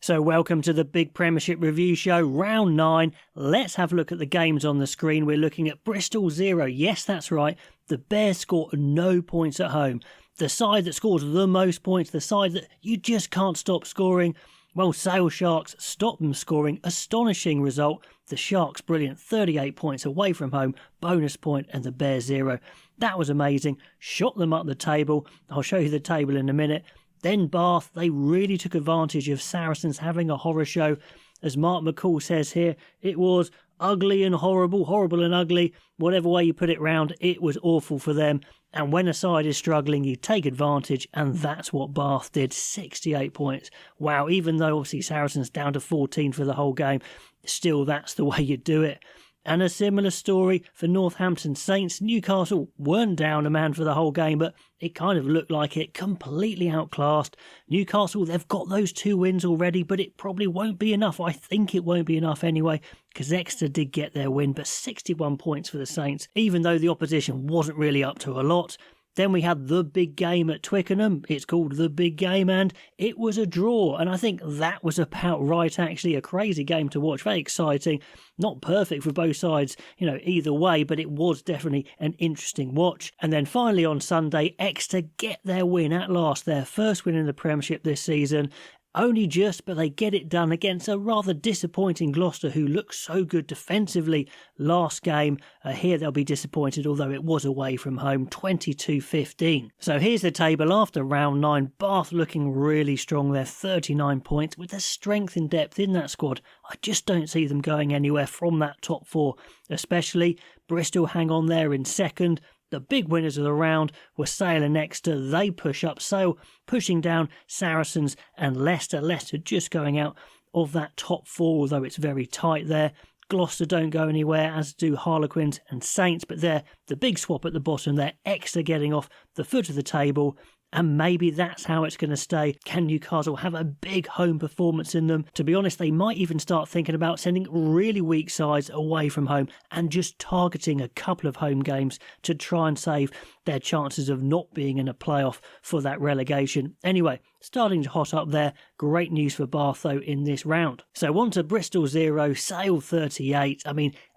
So welcome to the Big Premiership Review Show, round 9. Let's have a look at the games on the screen. We're looking at Bristol 0. Yes, that's right. The Bears score no points at home. The side that scores the most points, the side that you just can't stop scoring. Well, Sale Sharks stop them scoring. Astonishing result. The Sharks brilliant, 38 points away from home, bonus point, and the Bears 0. That was amazing. Shot them up the table. I'll show you the table in a minute. Then Bath, they really took advantage of Saracens having a horror show. As Mark McCall says here, it was ugly and horrible, horrible and ugly. Whatever way you put it round, it was awful for them. And when a side is struggling, you take advantage, and that's what Bath did, 68 points. Wow, even though obviously Saracens down to 14 for the whole game, still that's the way you do it. And a similar story for Northampton Saints. Newcastle weren't down a man for the whole game, but it kind of looked like it, completely outclassed. Newcastle, they've got those 2 wins already, but it probably won't be enough. I think it won't be enough anyway, because Exeter did get their win, but 61 points for the Saints, even though the opposition wasn't really up to a lot. Then we had the big game at Twickenham. It's called the big game, and it was a draw. And I think that was about right, actually. A crazy game to watch. Very exciting. Not perfect for both sides, either way, but it was definitely an interesting watch. And then finally on Sunday, Exeter get their win at last. Their first win in the Premiership this season. Only just, but they get it done against a rather disappointing Gloucester who looked so good defensively last game. Here they'll be disappointed, although it was away from home, 22-15. So here's the table after round 9. Bath looking really strong there, 39 points. With the strength and depth in that squad, I just don't see them going anywhere from that top 4. Especially Bristol hang on there in second. The big winners of the round were Sale and Exeter. They push up. Sale pushing down Saracens and Leicester. Leicester just going out of that top 4, although it's very tight there. Gloucester don't go anywhere, as do Harlequins and Saints, but they're the big swap at the bottom there. Exeter getting off the foot of the table. And maybe that's how it's going to stay. Can Newcastle have a big home performance in them? To be honest, they might even start thinking about sending really weak sides away from home and just targeting a couple of home games to try and save their chances of not being in a playoff for that relegation. Anyway, starting to hot up there. Great news for Bath, though, in this round. So on to Bristol 0, Sale 38.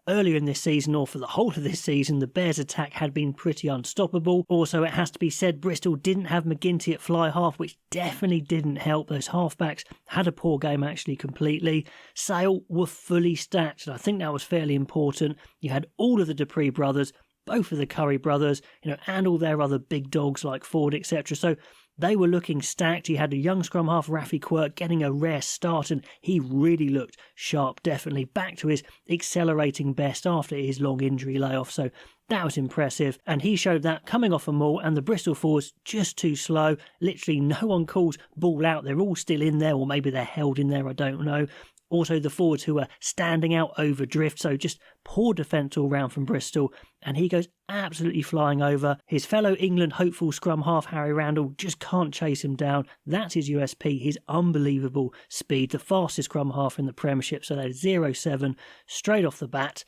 Earlier in this season, or for the whole of this season, the Bears' attack had been pretty unstoppable. Also, it has to be said, Bristol didn't have McGinty at fly half, which definitely didn't help. Those halfbacks had a poor game actually completely. Sale were fully stacked, and I think that was fairly important. You had all of the Dupree brothers, both of the Curry brothers, and all their other big dogs like Ford, etc. So they were looking stacked. He had a young scrum half, Rafi Quirk, getting a rare start, and he really looked sharp, definitely back to his accelerating best after his long injury layoff. So that was impressive, and he showed that coming off a maul, and the Bristol forwards just too slow. Literally no one calls ball out. They're all still in there, or maybe they're held in there, I don't know. Also the forwards who are standing out over drift, so just poor defence all round from Bristol, and he goes absolutely flying over. His fellow England hopeful scrum half Harry Randall just can't chase him down. That's his USP, his unbelievable speed, the fastest scrum half in the Premiership, so that's 0-7 straight off the bat.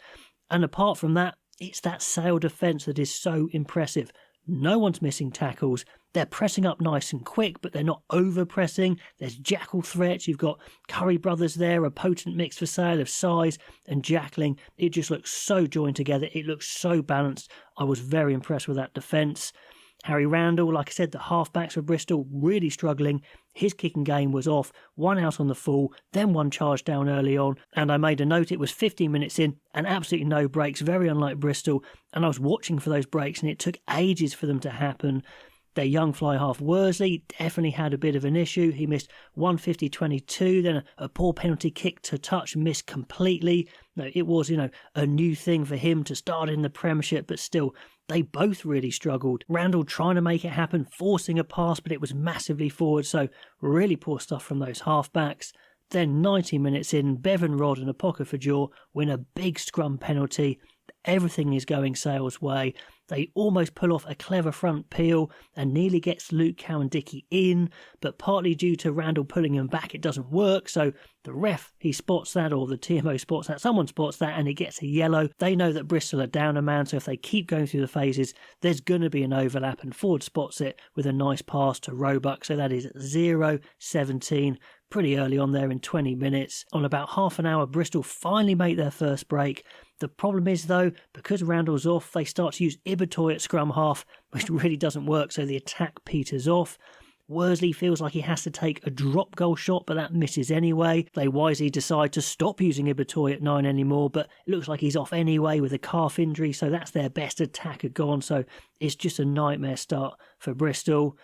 And apart from that, it's that Sale defence that is so impressive. No one's missing tackles. They're pressing up nice and quick, but they're not over-pressing. There's jackal threats. You've got Curry brothers there, a potent mix for Sale of size and jackling. It just looks so joined together. It looks so balanced. I was very impressed with that defence. Harry Randall, like I said, the halfbacks for Bristol really struggling. His kicking game was off, 1 out on the full, then 1 charge down early on. And I made a note, it was 15 minutes in and absolutely no breaks, very unlike Bristol. And I was watching for those breaks and it took ages for them to happen. Their young fly half Worsley definitely had a bit of an issue. He missed 150-22, then a poor penalty kick to touch, missed completely. No, it was, a new thing for him to start in the Premiership, but still, they both really struggled. Randall trying to make it happen, forcing a pass, but it was massively forward, so really poor stuff from those halfbacks. Then 90 minutes in, Bevan Rod and Apoka Fajor win a big scrum penalty. Everything is going Sale's way. They almost pull off a clever front peel and nearly gets Luke Cowan-Dickey in, but partly due to Randall pulling him back, it doesn't work. So the ref, he spots that, or the TMO spots that, someone spots that, and it gets a yellow. They know that Bristol are down a man, so if they keep going through the phases, there's going to be an overlap, and Ford spots it with a nice pass to Roebuck. So that is 0-17. pretty early on there in 20 minutes. On about half an hour, Bristol finally make their first break. The problem is, though, because Randall's off, they start to use Ibitoy at scrum half, which really doesn't work, so the attack peters off. Worsley feels like he has to take a drop goal shot, but that misses anyway. They wisely decide to stop using Ibitoy at 9 anymore, but it looks like he's off anyway with a calf injury, so that's their best attacker gone, so it's just a nightmare start for Bristol.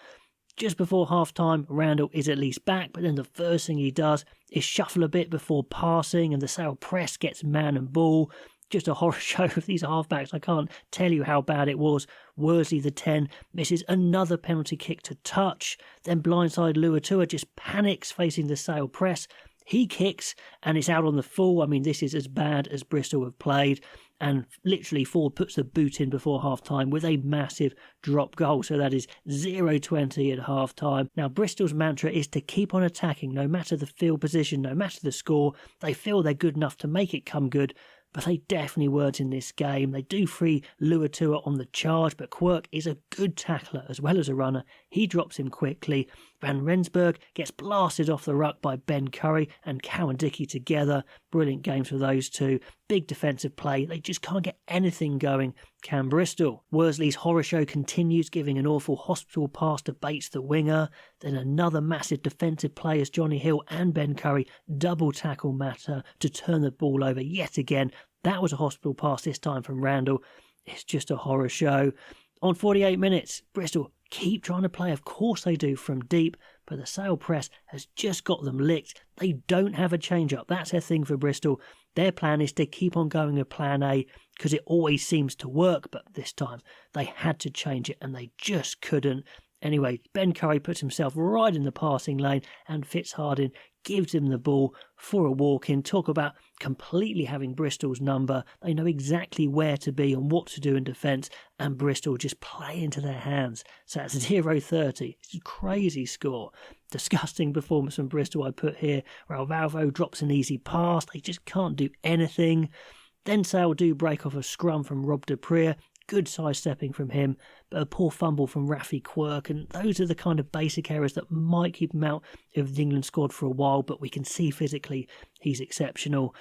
Just before half-time, Randall is at least back, but then the first thing he does is shuffle a bit before passing, and the Sale press gets man and ball. Just a horror show of these halfbacks. I can't tell you how bad it was. Worsley, the 10, misses another penalty kick to touch. Then blindside Luatua just panics facing the Sale press. He kicks and it's out on the full. I mean, this is as bad as Bristol have played. And literally Ford puts the boot in before half-time with a massive drop goal. So that is 0-20 at half-time. Now, Bristol's mantra is to keep on attacking no matter the field position, no matter the score. They feel they're good enough to make it come good. But they definitely weren't in this game. They do free Luatua on the charge, but Quirk is a good tackler as well as a runner. He drops him quickly. Van Rensburg gets blasted off the ruck by Ben Curry and Cowan-Dickey together. Brilliant games for those two. Big defensive play. They just can't get anything going, can Bristol. Worsley's horror show continues, giving an awful hospital pass to Bates, the winger. Then another massive defensive play as Johnny Hill and Ben Curry double tackle Mata to turn the ball over yet again. That was a hospital pass this time from Randall. It's just a horror show. On 48 minutes, Bristol keep trying to play. Of course they do from deep, but the Sale press has just got them licked. They don't have a change-up. That's their thing for Bristol. Their plan is to keep on going with plan A because it always seems to work, but this time they had to change it and they just couldn't. Anyway, Ben Curry puts himself right in the passing lane and Fitzhardin gives him the ball for a walk-in. Talk about completely having Bristol's number. They know exactly where to be and what to do in defence, and Bristol just play into their hands. So that's 0-30. It's a crazy score. Disgusting performance from Bristol I put here. Valvo drops an easy pass. They just can't do anything. Then Sale do break off a scrum from Rob Dupree. Good sidestepping from him, but a poor fumble from Rafi Quirk, and those are the kind of basic errors that might keep him out of the England squad for a while, but we can see physically he's exceptional.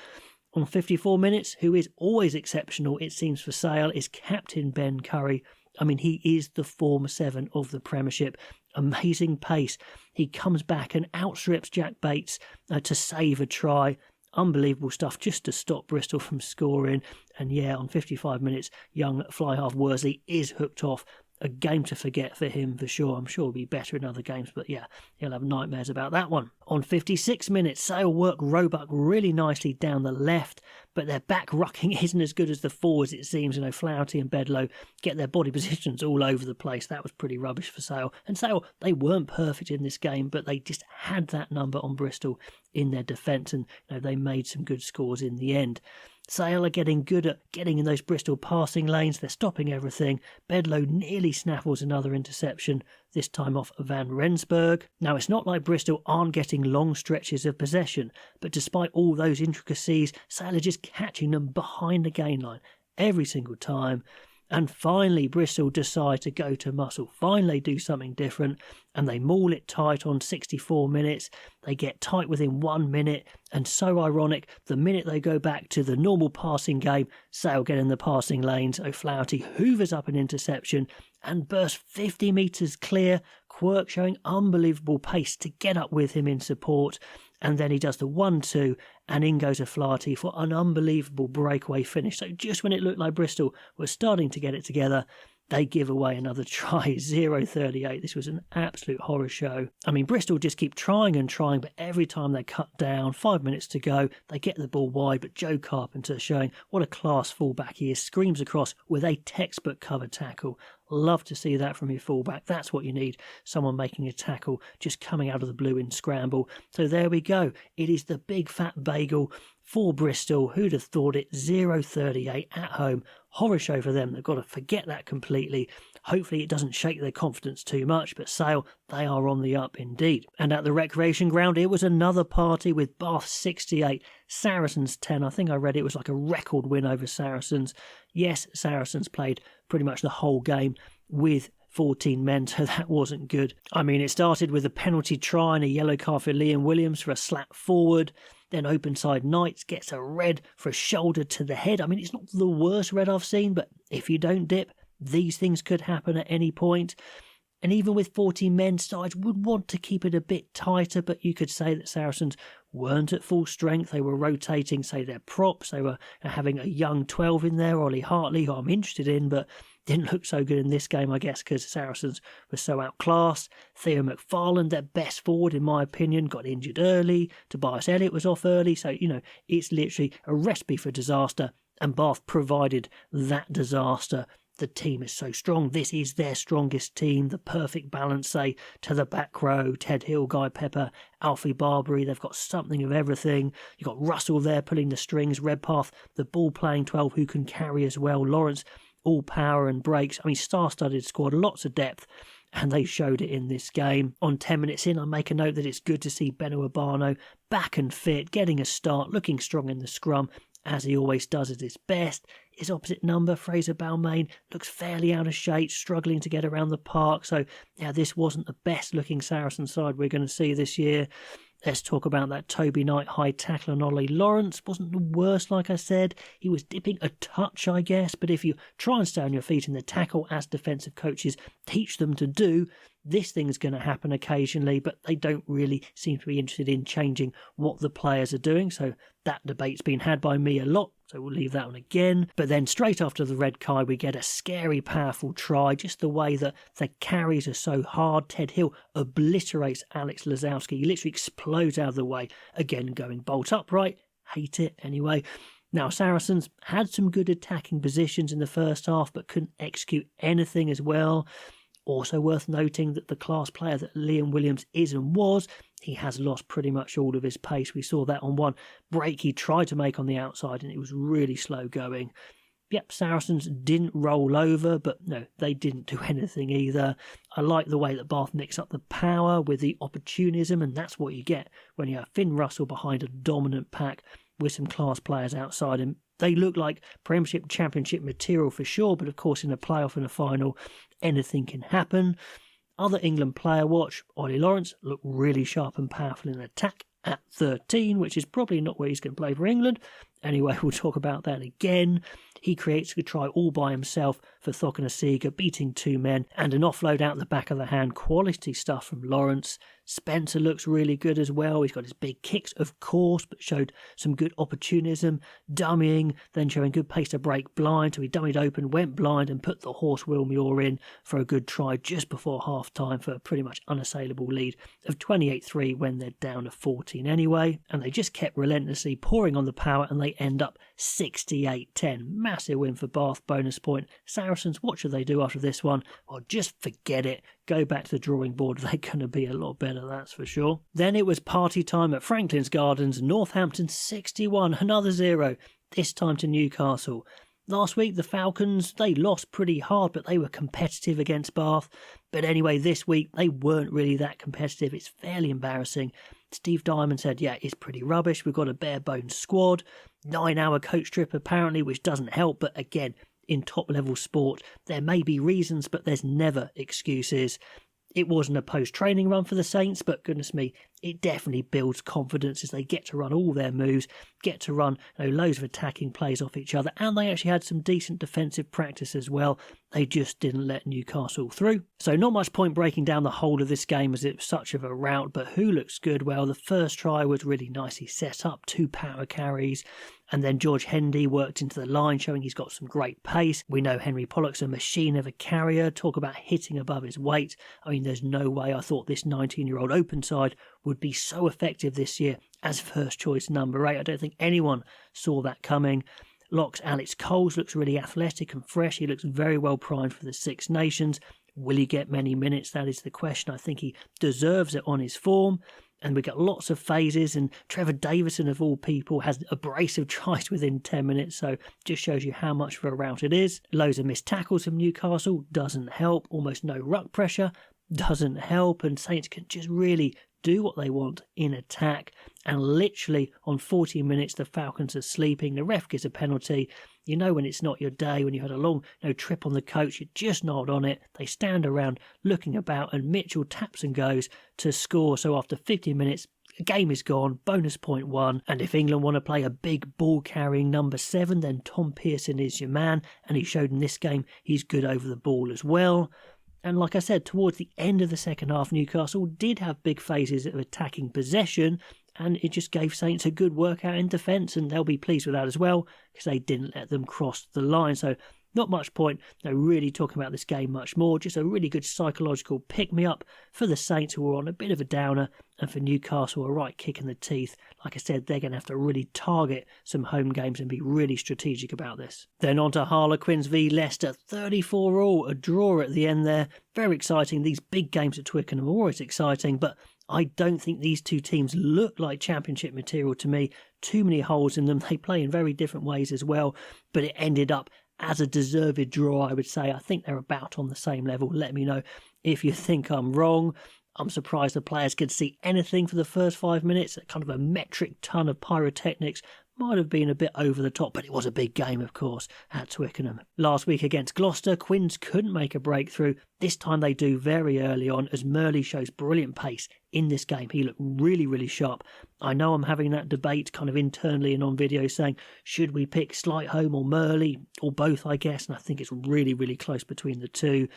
On 54 minutes, who is always exceptional, it seems, for Sale, is captain Ben Curry. I mean, he is the Form 7 of the Premiership. Amazing pace. He comes back and outstrips Jack Bates to save a try. Unbelievable stuff just to stop Bristol from scoring. And yeah, on 55 minutes, young fly-half Worsley is hooked off. A game to forget for him for sure. I'm sure he'll be better in other games, but yeah, he'll have nightmares about that one. On 56 minutes, Sale work Roebuck really nicely down the left, but their back rucking isn't as good as the forwards, it seems. You know, Flaherty and Bedlow get their body positions all over the place. That was pretty rubbish for Sale. And Sale, they weren't perfect in this game, but they just had that number on Bristol in their defence, and you know, they made some good scores in the end. Sale are getting good at getting in those Bristol passing lanes. They're stopping everything. Bedlow nearly snaffles another interception, this time off Van Rensburg. Now, it's not like Bristol aren't getting long stretches of possession, but despite all those intricacies, Sale are just catching them behind the gain line every single time. And finally, Bristol decide to go to muscle. Finally, do something different, and they maul it tight on 64 minutes. They get tight within 1 minute, and so ironic, the minute they go back to the normal passing game, Sale get in the passing lanes. O'Flaherty hoovers up an interception and bursts 50 metres clear. Quirk showing unbelievable pace to get up with him in support. And then he does the 1-2, and in goes O'Flaherty for an unbelievable breakaway finish. So just when it looked like Bristol was starting to get it together, they give away another try, 0-38. This was an absolute horror show. I mean, Bristol just keep trying and trying, but every time they cut down, 5 minutes to go, they get the ball wide, but Joe Carpenter, showing what a class fullback he is, screams across with a textbook cover tackle. Love to see that from your fullback. That's what you need, someone making a tackle, just coming out of the blue in scramble. So there we go. It is the big fat bagel for Bristol. Who'd have thought it? 0-38 at home. Horror show for them. They've got to forget that completely. Hopefully it doesn't shake their confidence too much, but Sale, they are on the up indeed. And at the recreation ground, it was another party with Bath 68, Saracens 10. I think I read it was like a record win over Saracens. Yes, Saracens played pretty much the whole game with 14 men, so that wasn't good. I mean, it started with a penalty try and a yellow card for Liam Williams for a slap forward. Then Openside Knights gets a red for a shoulder to the head. I mean, it's not the worst red I've seen, but if you don't dip, these things could happen at any point. And even with 14 men, sides would want to keep it a bit tighter, but you could say that Saracens weren't at full strength. They were rotating, say, their props. They were having a young 12 in there, Ollie Hartley, who I'm interested in, but didn't look so good in this game, I guess, because Saracens were so outclassed. Theo McFarland, their best forward, in my opinion, got injured early. Tobias Elliott was off early. So, it's literally a recipe for disaster, and Bath provided that disaster. The team is so strong. This is their strongest team. The perfect balance, say, to the back row. Ted Hill, Guy Pepper, Alfie Barbary. They've got something of everything. You've got Russell there pulling the strings. Redpath, the ball-playing 12 who can carry as well. Lawrence, all power and breaks. I mean, star-studded squad, lots of depth. And they showed it in this game. On 10 minutes in, I make a note that it's good to see Beno Urbano back and fit, getting a start, looking strong in the scrum, as he always does at his best. His opposite number, Fraser Balmain, looks fairly out of shape, struggling to get around the park. So, this wasn't the best-looking Saracen side we're going to see this year. Let's talk about that Toby Knight high tackle on Ollie Lawrence. Wasn't the worst, like I said. He was dipping a touch, I guess. But if you try and stay on your feet in the tackle, as defensive coaches teach them to do, this thing's going to happen occasionally, but they don't really seem to be interested in changing what the players are doing. So that debate's been had by me a lot, so we'll leave that one again. But then straight after the red card, we get a scary, powerful try. Just the way that the carries are so hard. Ted Hill obliterates Alex Lazowski. He literally explodes out of the way. Again, going bolt upright. Hate it anyway. Now, Saracens had some good attacking positions in the first half, but couldn't execute anything as well. Also worth noting that the class player that Liam Williams is and was, he has lost pretty much all of his pace. We saw that on one break he tried to make on the outside, and it was really slow going. Yep, Saracens didn't roll over, but no, they didn't do anything either. I like the way that Bath mix up the power with the opportunism, and that's what you get when you have Finn Russell behind a dominant pack with some class players outside him. They look like Premiership, Championship material for sure, but of course in a playoff and a final, anything can happen. Other England player watch, Ollie Lawrence looked really sharp and powerful in attack at 13, which is probably not where he's going to play for England. Anyway, we'll talk about that again. He creates a try all by himself for Thokanasiga, beating two men, and an offload out the back of the hand. Quality stuff from Lawrence. Spencer looks really good as well. He's got his big kicks, of course, but showed some good opportunism, dummying, then showing good pace to break blind. So he dummied open, went blind, and put the horse Will Muir in for a good try just before half-time for a pretty much unassailable lead of 28-3 when they're down to 14 anyway. And they just kept relentlessly pouring on the power, and they end up 68-10. Massive win for Bath, bonus point. Saracens, what should they do after this one? Well, just forget it. Go back to the drawing board. They're going to be a lot better, that's for sure. Then it was party time at Franklin's Gardens. Northampton 61, another 0, this time to Newcastle. Last week, the Falcons, they lost pretty hard, but they were competitive against Bath. But anyway, this week, they weren't really that competitive. It's fairly embarrassing. Steve Diamond said, it's pretty rubbish. We've got a bare-bones squad. 9-hour coach trip, apparently, which doesn't help. But again, in top-level sport, there may be reasons, but there's never excuses. It wasn't a post-training run for the Saints, but goodness me, it definitely builds confidence as they get to run all their moves, get to run loads of attacking plays off each other, and they actually had some decent defensive practice as well. They just didn't let Newcastle through. So not much point breaking down the whole of this game as it was such of a rout, but who looks good? Well, the first try was really nicely set up, 2 power carries, and then George Hendy worked into the line, showing he's got some great pace. We know Henry Pollock's a machine of a carrier. Talk about hitting above his weight. I mean, there's no way I thought this 19-year-old open side would be so effective this year as first choice number 8. I don't think anyone saw that coming. Locks Alex Coles looks really athletic and fresh. He looks very well primed for the Six Nations. Will he get many minutes? That is the question. I think he deserves it on his form. And we got lots of phases, and Trevor Davison, of all people, has a brace of tries within 10 minutes, so just shows you how much of a rout it is. Loads of missed tackles from Newcastle, doesn't help. Almost no ruck pressure, doesn't help. And Saints can just really do what they want in attack, and literally on 40 minutes the Falcons are sleeping, the ref gives a penalty. You know when it's not your day, when you had a long trip on the coach, you just nod on it. They stand around looking about, and Mitchell taps and goes to score. So after 50 minutes, the game is gone, bonus point 1, and if England want to play a big ball-carrying number 7, then Tom Pearson is your man, and he showed in this game he's good over the ball as well. And like I said, towards the end of the second half, Newcastle did have big phases of attacking possession, and it just gave Saints a good workout in defence, and they'll be pleased with that as well, because they didn't let them cross the line. So not much point really talking about this game much more. Just a really good psychological pick-me-up for the Saints, who were on a bit of a downer, and for Newcastle, a right kick in the teeth. Like I said, they're going to have to really target some home games and be really strategic about this. Then on to Harlequins v Leicester, 34 all, a draw at the end there. Very exciting. These big games at Twickenham are always exciting, but I don't think these two teams look like championship material to me. Too many holes in them. They play in very different ways as well, but it ended up as a deserved draw, I would say. I think they're about on the same level. Let me know if you think I'm wrong. I'm surprised the players could see anything for the first 5 minutes. Kind of a metric ton of pyrotechnics. Might have been a bit over the top, but it was a big game, of course, at Twickenham. Last week against Gloucester, Quins couldn't make a breakthrough. This time they do very early on, as Murley shows brilliant pace in this game. He looked really, really sharp. I know I'm having that debate kind of internally and on video saying, should we pick Slightholme or Murley, or both, I guess, and I think it's really, really close between the two.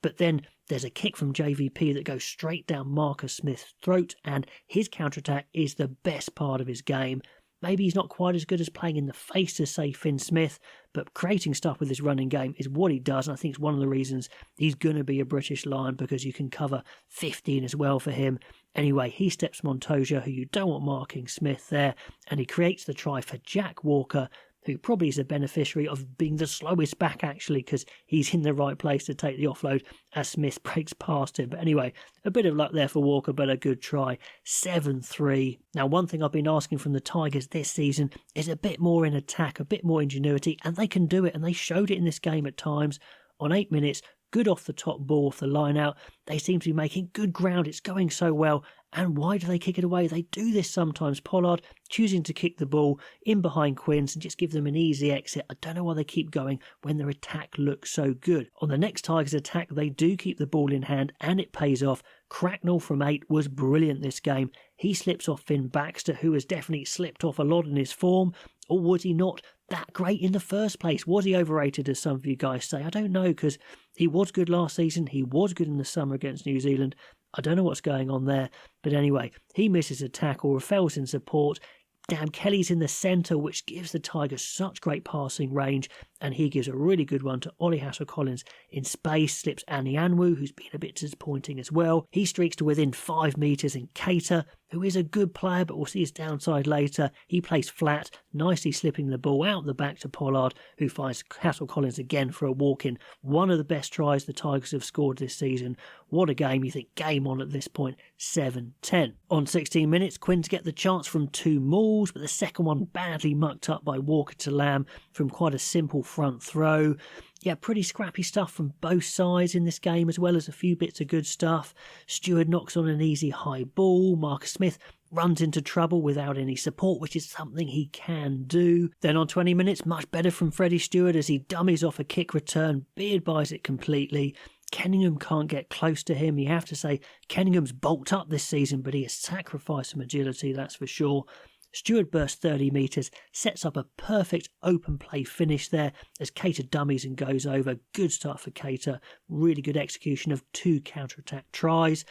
But then there's a kick from JVP that goes straight down Marcus Smith's throat, and his counter-attack is the best part of his game. Maybe he's not quite as good as playing in the face as, say, Finn Smith, but creating stuff with his running game is what he does, and I think it's one of the reasons he's going to be a British Lion, because you can cover 15 as well for him. Anyway, he steps Montoya, who you don't want marking Smith there, and he creates the try for Jack Walker, who probably is a beneficiary of being the slowest back, actually, because he's in the right place to take the offload as Smith breaks past him. But anyway, a bit of luck there for Walker, but a good try. 7-3. Now, one thing I've been asking from the Tigers this season is a bit more in attack, a bit more ingenuity, and they can do it, and they showed it in this game at times. On 8 minutes, good off the top ball, off the line out. They seem to be making good ground. It's going so well. And why do they kick it away? They do this sometimes. Pollard choosing to kick the ball in behind Quins and just give them an easy exit. I don't know why they keep going when their attack looks so good. On the next Tigers attack, they do keep the ball in hand, and it pays off. Cracknell from 8 was brilliant this game. He slips off Finn Baxter, who has definitely slipped off a lot in his form. Or was he not that great in the first place? Was he overrated, as some of you guys say? I don't know, because he was good last season. He was good in the summer against New Zealand. I don't know what's going on there. But anyway, he misses a tackle. Raffel's in support. Dan Kelly's in the centre, which gives the Tigers such great passing range, and he gives a really good one to Ollie Hassel-Collins in space, slips Anianwu, who's been a bit disappointing as well. He streaks to within 5 metres, in Cater, who is a good player, but we'll see his downside later. He plays flat, nicely slipping the ball out the back to Pollard, who finds Hassel-Collins again for a walk-in. One of the best tries the Tigers have scored this season. What a game. You think game on at this point. 7-10. On 16 minutes, Quins get the chance from 2 mauls, but the second one badly mucked up by Walker to Lamb from quite a simple front throw. Yeah, pretty scrappy stuff from both sides in this game, as well as a few bits of good stuff. Stewart knocks on an easy high ball. Marcus Smith runs into trouble without any support, which is something he can do. Then on 20 minutes, much better from Freddie Stewart as he dummies off a kick return. Beard buys it completely. Kenningham can't get close to him. You have to say Kenningham's bulked up this season, but he has sacrificed some agility, that's for sure. Stewart bursts 30 metres, sets up a perfect open play finish there as Cater dummies and goes over. Good start for Cater. Really good execution of 2 counter-attack tries.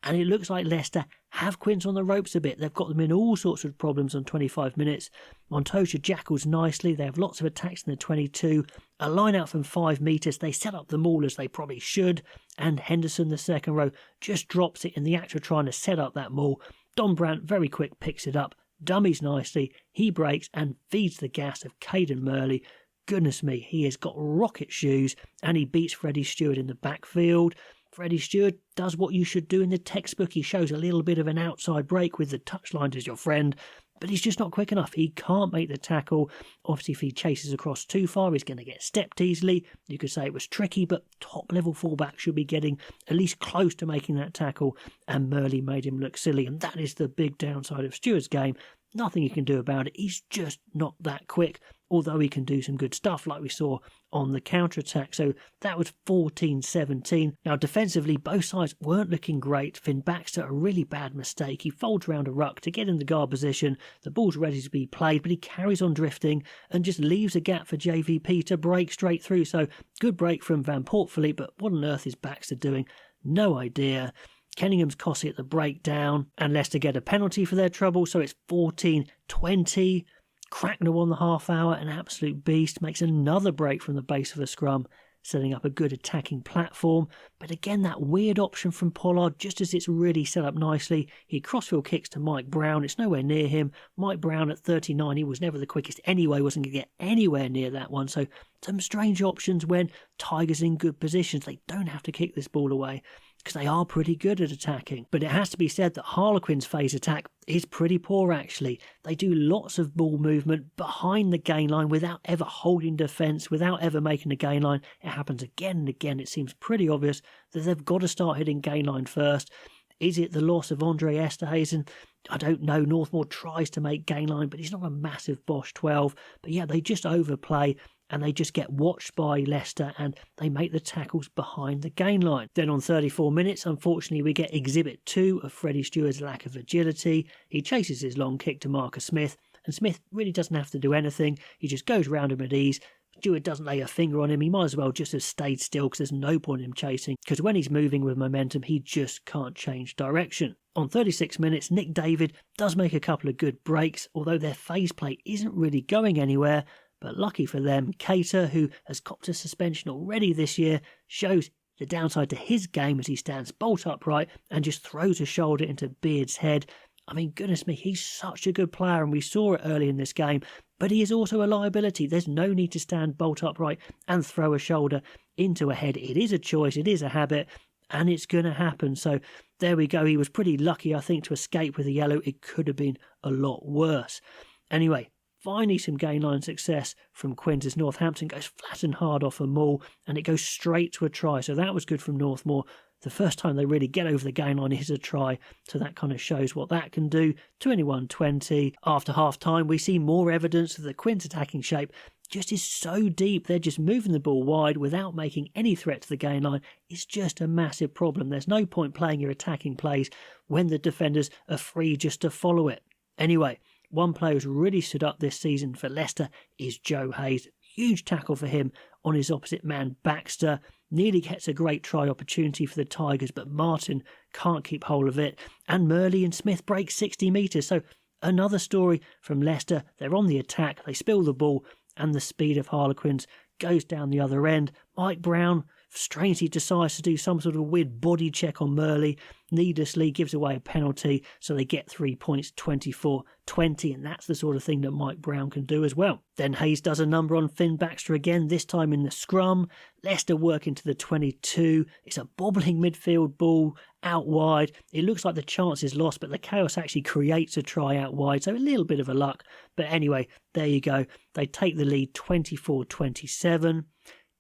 And it looks like Leicester have Quins on the ropes a bit. They've got them in all sorts of problems on 25 minutes. Montoya jackals nicely. They have lots of attacks in the 22. A line out from 5 metres. They set up the maul as they probably should. And Henderson, the second row, just drops it in the act of trying to set up that maul. Don Brandt, very quick, picks it up. Dummies nicely. He breaks and feeds the gas of Caden Murley. Goodness me, he has got rocket shoes. And he beats Freddie Stewart in the backfield. Freddie Stewart does what you should do in the textbook. He shows a little bit of an outside break with the touchline as your friend, but he's just not quick enough. He can't make the tackle. Obviously, if he chases across too far, he's going to get stepped easily. You could say it was tricky, but top-level fullback should be getting at least close to making that tackle, and Murley made him look silly, and that is the big downside of Stewart's game. Nothing he can do about it. He's just not that quick, although he can do some good stuff like we saw on the counter-attack. So that was 14-17. Now, defensively, both sides weren't looking great. Finn Baxter, a really bad mistake. He folds around a ruck to get in the guard position. The ball's ready to be played, but he carries on drifting and just leaves a gap for JVP to break straight through. So good break from Van Portfleet, but what on earth is Baxter doing? No idea. Kenningham's Cossey at the breakdown, and Leicester get a penalty for their trouble, so it's 14-20. Cracknell on the half hour, an absolute beast, makes another break from the base of the scrum, setting up a good attacking platform. But again, that weird option from Pollard, just as it's really set up nicely. He crossfield kicks to Mike Brown, it's nowhere near him. Mike Brown at 39, he was never the quickest anyway, wasn't going to get anywhere near that one. So some strange options when Tigers in good positions. They don't have to kick this ball away, because they are pretty good at attacking. But it has to be said that Harlequins' phase attack is pretty poor actually. They do lots of ball movement behind the gain line without ever holding defence, without ever making a gain line. It happens again and again. It seems pretty obvious that they've got to start hitting gain line first. Is it the loss of Andre Esterhuizen? I don't know. Northmour tries to make gain line, but he's not a massive Bosch 12. But yeah, they just overplay, and they just get watched by Leicester, and they make the tackles behind the gain line. Then on 34 minutes, unfortunately, we get Exhibit 2 of Freddie Stewart's lack of agility. He chases his long kick to Marcus Smith, and Smith really doesn't have to do anything. He just goes round him at ease. Stewart doesn't lay a finger on him. He might as well just have stayed still, because there's no point in him chasing, because when he's moving with momentum, he just can't change direction. On 36 minutes, Nick David does make a couple of good breaks, although their phase play isn't really going anywhere. But lucky for them, Cater, who has copped a suspension already this year, shows the downside to his game as he stands bolt upright and just throws a shoulder into Beard's head. I mean, goodness me, he's such a good player, and we saw it early in this game, but he is also a liability. There's no need to stand bolt upright and throw a shoulder into a head. It is a choice, it is a habit, and it's going to happen. So there we go. He was pretty lucky, I think, to escape with a yellow. It could have been a lot worse. Anyway, finally some gain line success from Quins as Northampton goes flat and hard off a maul, and it goes straight to a try. So that was good from Northmour. The first time they really get over the gain line is a try, so that kind of shows what that can do. 21-20. After half-time, we see more evidence that the Quins attacking shape just is so deep. They're just moving the ball wide without making any threat to the gain line. It's just a massive problem. There's no point playing your attacking plays when the defenders are free just to follow it. Anyway, one player who's really stood up this season for Leicester is Joe Hayes. Huge tackle for him on his opposite man, Baxter. Nearly gets a great try opportunity for the Tigers, but Martin can't keep hold of it. And Murley and Smith break 60 metres. So another story from Leicester. They're on the attack, they spill the ball, and the speed of Harlequins goes down the other end. Mike Brown strangely decides to do some sort of weird body check on Murley, needlessly gives away a penalty, so they get 3 points, 24-20, and that's the sort of thing that Mike Brown can do as well. Then Hayes does a number on Finn Baxter again, this time in the scrum. Leicester work into the 22. It's a bobbling midfield ball out wide. It looks like the chance is lost, but the chaos actually creates a try out wide, so a little bit of a luck. But anyway, there you go. They take the lead 24-27.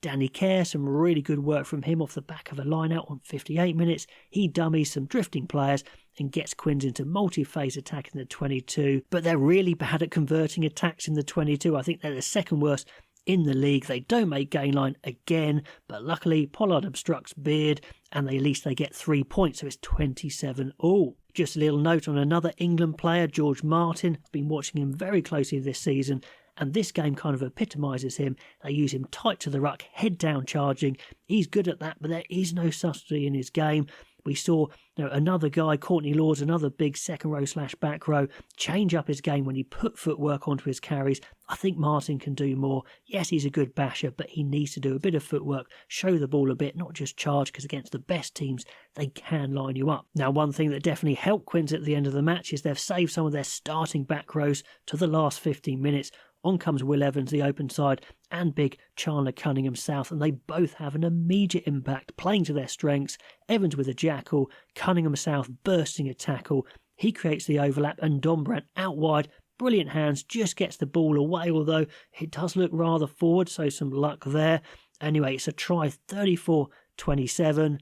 Danny Kerr, some really good work from him off the back of a line-out on 58 minutes. He dummies some drifting players and gets Quins into multi-phase attack in the 22. But they're really bad at converting attacks in the 22. I think they're the second worst in the league. They don't make gain line again, but luckily Pollard obstructs Beard, and at least they get 3 points, so it's 27-all. Just a little note on another England player, George Martin. I've been watching him very closely this season, and this game kind of epitomises him. They use him tight to the ruck, head down charging. He's good at that, but there is no subtlety in his game. We saw another guy, Courtney Lords, another big second row / back row, change up his game when he put footwork onto his carries. I think Martin can do more. Yes, he's a good basher, but he needs to do a bit of footwork, show the ball a bit, not just charge, because against the best teams, they can line you up. Now, one thing that definitely helped Quins at the end of the match is they've saved some of their starting back rows to the last 15 minutes. On comes Will Evans, the open side, and big Chandler Cunningham South, and they both have an immediate impact, playing to their strengths. Evans with a jackal, Cunningham South bursting a tackle. He creates the overlap, and Dombrandt out wide brilliant hands, just gets the ball away, although it does look rather forward, so some luck there. Anyway, it's a try, 34-27.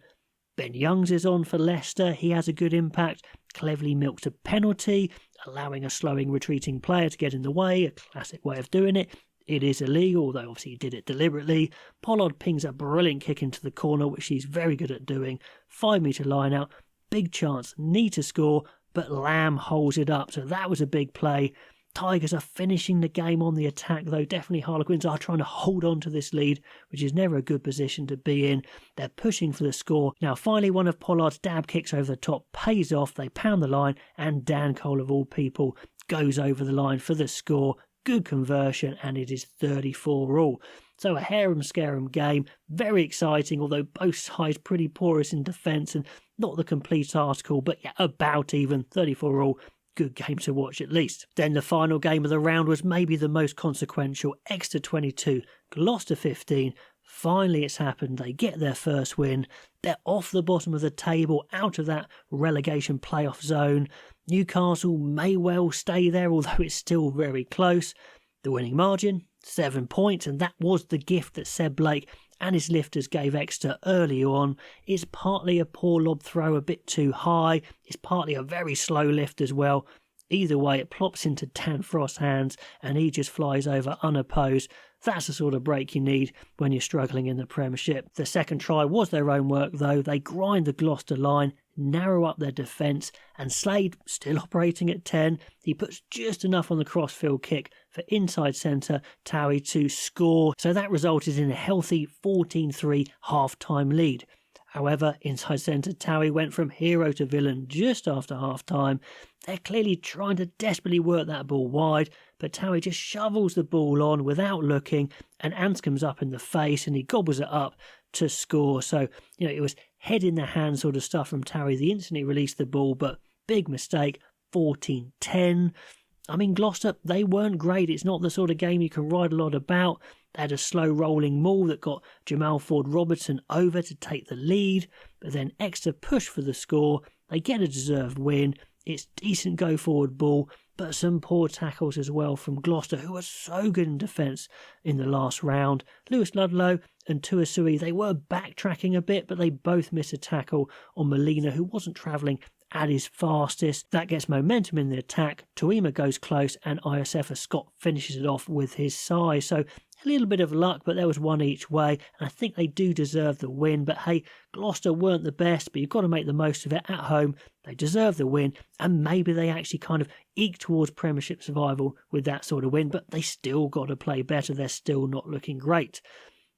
Ben Youngs is on for Leicester. He has a good impact. Cleverly milks a penalty, allowing a slowing, retreating player to get in the way, a classic way of doing it. It is illegal, although obviously he did it deliberately. Pollard pings a brilliant kick into the corner, which he's very good at doing. 5-metre line out, big chance, need to score, but Lamb holds it up, so that was a big play. Tigers are finishing the game on the attack, though definitely Harlequins are trying to hold on to this lead, which is never a good position to be in. They're pushing for the score. Now finally one of Pollard's dab kicks over the top pays off, they pound the line, and Dan Cole of all people goes over the line for the score. Good conversion, and it is 34-all. So a harem-scarum game, very exciting, although both sides pretty porous in defence and not the complete article, but yeah, about even, 34-all. Good game to watch at least. Then the final game of the round was maybe the most consequential. Exeter 22, Gloucester 15. Finally it's happened. They get their first win. They're off the bottom of the table, out of that relegation playoff zone. Newcastle may well stay there, although it's still very close. The winning margin, 7 points, and that was the gift that Seb Blake and his lifters gave Exeter early on. It's partly a poor lob throw, a bit too high. It's partly a very slow lift as well. Either way, it plops into Dan Frost's hands and he just flies over unopposed. That's the sort of break you need when you're struggling in the Premiership. The second try was their own work though. They grind the Gloucester line, narrow up their defence, and Slade, still operating at 10, he puts just enough on the crossfield kick for inside centre Towie to score. So that resulted in a healthy 14-3 half-time lead. However, inside centre Towie went from hero to villain just after half-time. They're clearly trying to desperately work that ball wide, but Towie just shovels the ball on without looking, and Anscombe's up in the face and he gobbles it up to score. So, it was head in the hand sort of stuff from Towie the instant he released the ball, but big mistake, 14-10. I mean, Gloucester, they weren't great. It's not the sort of game you can write a lot about. They had a slow rolling maul that got Jamal Ford-Robertson over to take the lead, but then Exeter push for the score. They get a deserved win. It's decent go forward ball, but some poor tackles as well from Gloucester, who were so good in defence in the last round. Lewis Ludlow and Tuasui, they were backtracking a bit, but they both miss a tackle on Molina, who wasn't travelling at his fastest. That gets momentum in the attack. Tuima goes close and Iosefa Scott finishes it off with his size. So a little bit of luck, but there was one each way, and I think they do deserve the win. But hey, Gloucester weren't the best, but you've got to make the most of it at home. They deserve the win, and maybe they actually kind of eke towards Premiership survival with that sort of win, but they still got to play better. They're still not looking great.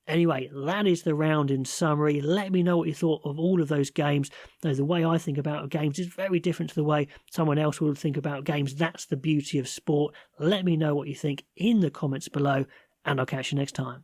Anyway, that is the round in summary. Let me know what you thought of all of those games. Now, the way I think about games is very different to the way someone else will think about games. That's the beauty of sport. Let me know what you think in the comments below, and I'll catch you next time.